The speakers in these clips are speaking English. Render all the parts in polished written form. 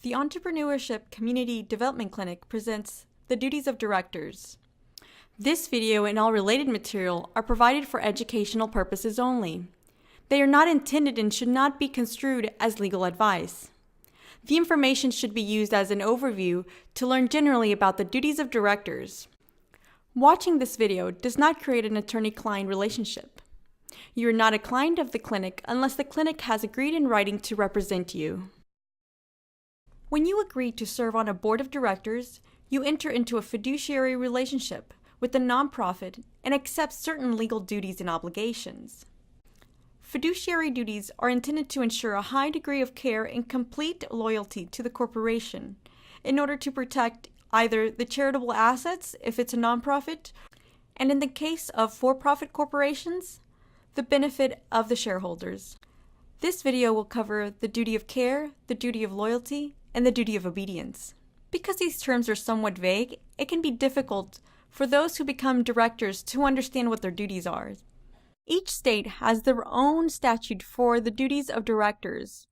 The Entrepreneurship Community Development Clinic presents the duties of directors. This video and all related material are provided for educational purposes only. They are not intended and should not be construed as legal advice. The information should be used as an overview to learn generally about the duties of directors. Watching this video does not create an attorney-client relationship. You are not a client of the clinic unless the clinic has agreed in writing to represent you. When you agree to serve on a board of directors, you enter into a fiduciary relationship with the nonprofit and accept certain legal duties and obligations. Fiduciary duties are intended to ensure a high degree of care and complete loyalty to the corporation in order to protect either the charitable assets if it's a nonprofit, and in the case of for-profit corporations, the benefit of the shareholders. This video will cover the duty of care, the duty of loyalty, and the duty of obedience. Because these terms are somewhat vague, it can be difficult for those who become directors to understand what their duties are. Each state has their own statute for the duties of directors.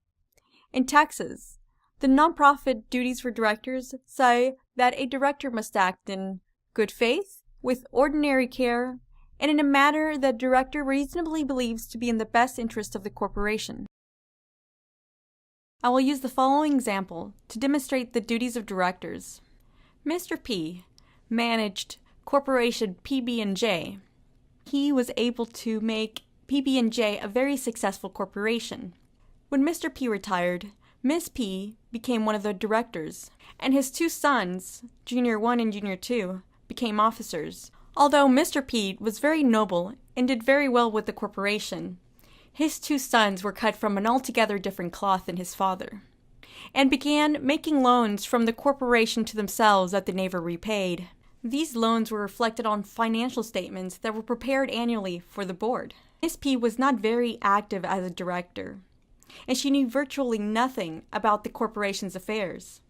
In Texas, the nonprofit duties for directors say that a director must act in good faith, with ordinary care, and in a manner that the director reasonably believes to be in the best interest of the corporation. I will use the following example to demonstrate the duties of directors. Mr. P managed corporation PB&J. He was able to make PB&J a very successful corporation. When Mr. P retired, Ms. P became one of the directors, and his two sons, Junior 1 and Junior 2, became officers. Although Mr. P was very noble and did very well with the corporation, his two sons were cut from an altogether different cloth than his father, and began making loans from the corporation to themselves that they never repaid. These loans were reflected on financial statements that were prepared annually for the board. Ms. P was not very active as a director, and she knew virtually nothing about the corporation's affairs.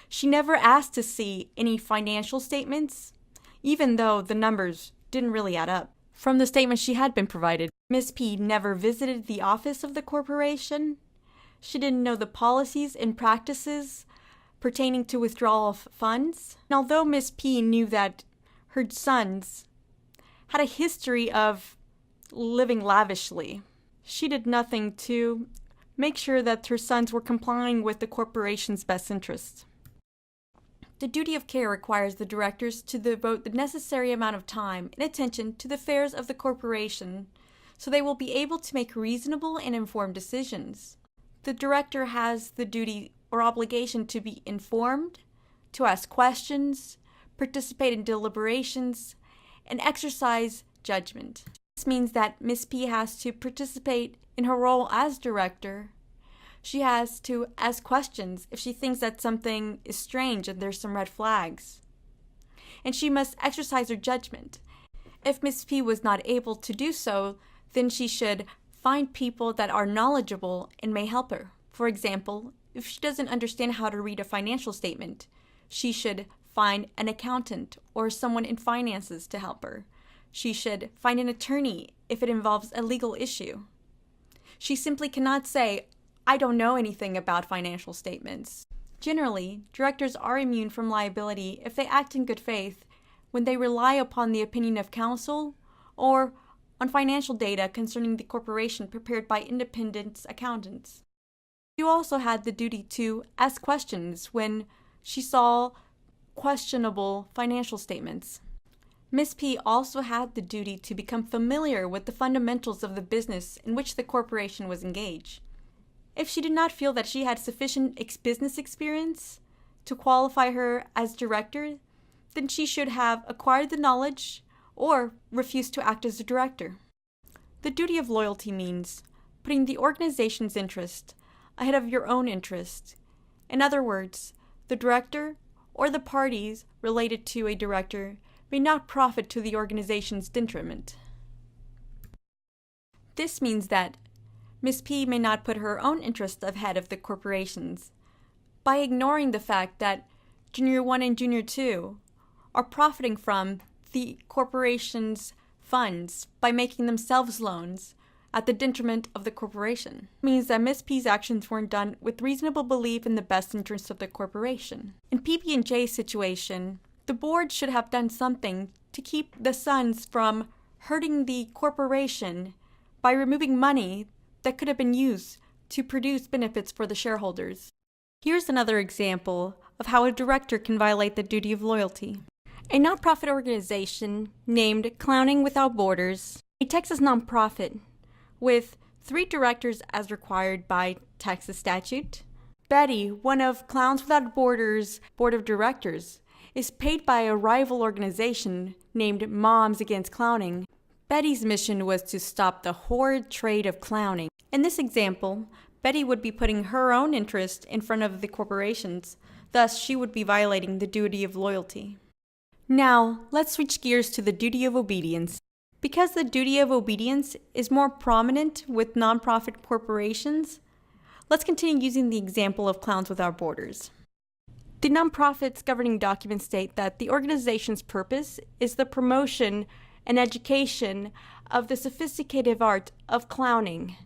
She never asked to see any financial statements, even though the numbers didn't really add up. From the statements she had been provided, Ms. P never visited the office of the corporation. She didn't know the policies and practices pertaining to withdrawal of funds. And although Ms. P knew that her sons had a history of living lavishly, she did nothing to make sure that her sons were complying with the corporation's best interests. The duty of care requires the directors to devote the necessary amount of time and attention to the affairs of the corporation so they will be able to make reasonable and informed decisions. The director has the duty or obligation to be informed, to ask questions, participate in deliberations, and exercise judgment. This means that Ms. P has to participate in her role as director. She has to ask questions if she thinks that something is strange and there's some red flags. And she must exercise her judgment. If Ms. P was not able to do so, then she should find people that are knowledgeable and may help her. For example, if she doesn't understand how to read a financial statement, she should find an accountant or someone in finances to help her. She should find an attorney if it involves a legal issue. She simply cannot say, "I don't know anything about financial statements." Generally, directors are immune from liability if they act in good faith when they rely upon the opinion of counsel or on financial data concerning the corporation prepared by independent accountants. She also had the duty to ask questions when she saw questionable financial statements. Ms. P also had the duty to become familiar with the fundamentals of the business in which the corporation was engaged. If she did not feel that she had sufficient business experience to qualify her as director, then she should have acquired the knowledge or refused to act as a director. The duty of loyalty means putting the organization's interest ahead of your own interest. In other words, the director or the parties related to a director may not profit to the organization's detriment. This means that Ms. P may not put her own interest ahead of the corporation's by ignoring the fact that Junior 1 and Junior 2 are profiting from the corporation's funds by making themselves loans at the detriment of the corporation. It means that Ms. P's actions weren't done with reasonable belief in the best interest of the corporation. In PB&J's situation, the board should have done something to keep the sons from hurting the corporation by removing money that could have been used to produce benefits for the shareholders. Here's another example of how a director can violate the duty of loyalty. A nonprofit organization named Clowning Without Borders, a Texas nonprofit with 3 directors as required by Texas statute. Betty, one of Clowns Without Borders' board of directors, is paid by a rival organization named Moms Against Clowning. Betty's mission was to stop the horrid trade of clowning. In this example, Betty would be putting her own interest in front of the corporation's, thus she would be violating the duty of loyalty. Now, let's switch gears to the duty of obedience. Because the duty of obedience is more prominent with nonprofit corporations, let's continue using the example of Clowns Without Borders. The nonprofit's governing documents state that the organization's purpose is the promotion and education of the sophisticated art of clowning.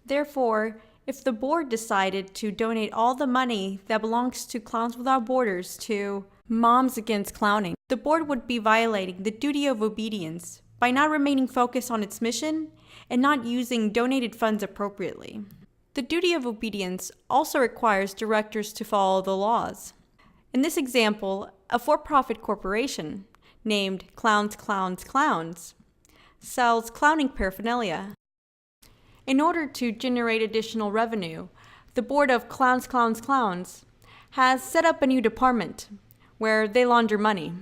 Therefore, if the board decided to donate all the money that belongs to Clowns Without Borders to Moms Against Clowning, the board would be violating the duty of obedience by not remaining focused on its mission and not using donated funds appropriately. The duty of obedience also requires directors to follow the laws. In this example, a for-profit corporation named Clowns sells clowning paraphernalia. In order to generate additional revenue, the board of Clowns has set up a new department where they launder money.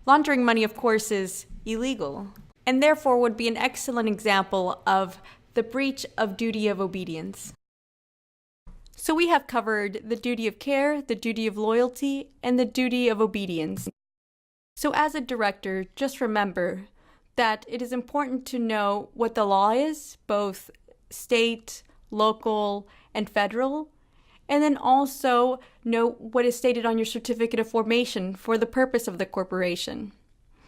Laundering money, of course, is illegal, and therefore would be an excellent example of the breach of duty of obedience. So we have covered the duty of care, the duty of loyalty, and the duty of obedience. So as a director, just remember that it is important to know what the law is, both state, local, and federal, and then also know what is stated on your certificate of formation for the purpose of the corporation.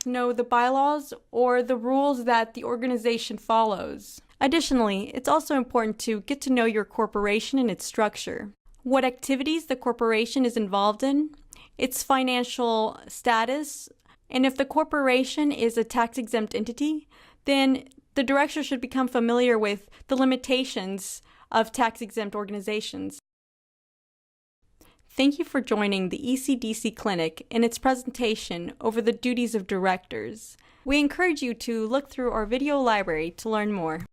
Know the bylaws or the rules that the organization follows. Additionally, it's also important to get to know your corporation and its structure, what activities the corporation is involved in, its financial status, and if the corporation is a tax-exempt entity, then the director should become familiar with the limitations of tax-exempt organizations. Thank you for joining the ECDC Clinic in its presentation over the duties of directors. We encourage you to look through our video library to learn more.